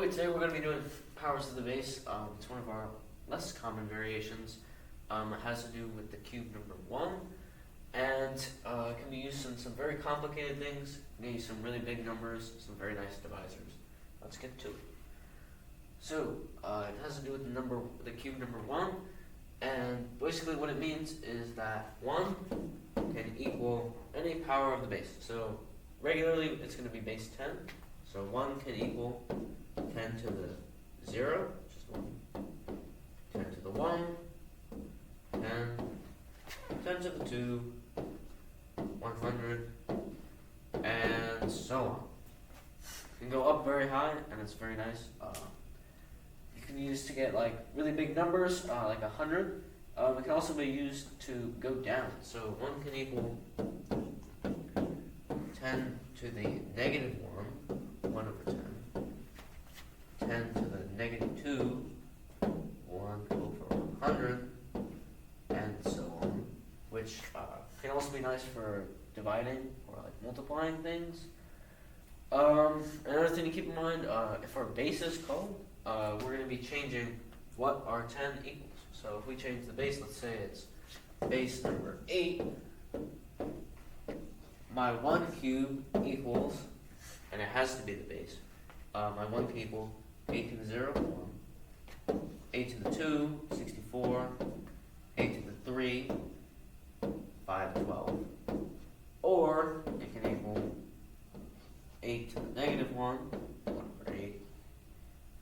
Okay, today we're going to be doing powers of the base. It's one of our less common variations. It has to do with the cube number 1, and it can be used in some very complicated things. It can use some really big numbers, some very nice divisors. Let's get to it. So, it has to do with the cube number 1, and basically what it means is that 1 can equal any power of the base. So, regularly it's going to be base 10, so 1 can equal 10 to the 0, which is 1, 10 to the 1, 10, 10 to the 2, 100, and so on. You can go up very high, and it's very nice. You can use to get like really big numbers, like 100. It can also be used to go down. So 1 can equal 10 to the negative 1, 1 over 10. 10 to the negative 2, 1 over 100, and so on, which can also be nice for dividing or like multiplying things. Another thing to keep in mind, if our base is called, we're going to be changing what our 10 equals. So if we change the base, let's say it's base number 8, my 1 cube equals, and it has to be the base, my 1 can equal 8 to the 0, 1, 8 to the 2, 64, 8 to the 3, 5, 12. Or it can equal 8 to the negative 1, 1 over 8,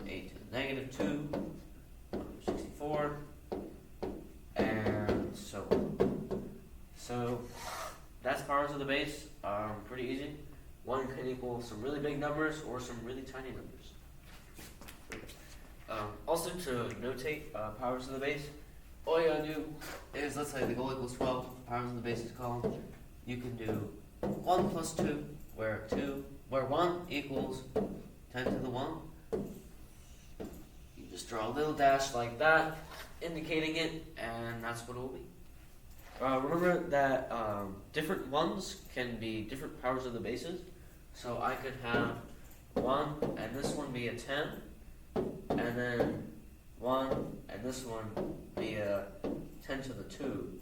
8 to the negative 2, 1 over 64, and so on. So that's powers of the base. Pretty easy. 1 can equal some really big numbers or some really tiny numbers. Also, to notate powers of the base, all you gotta do is, let's say the goal equals 12, powers of the base is called, you can do 1 plus 2, where 1 equals 10 to the 1. You just draw a little dash like that, indicating it, and that's what it will be. Remember that different ones can be different powers of the bases. So I could have 1 and this one be a 10, and then 1 and this one be a 10 to the 2.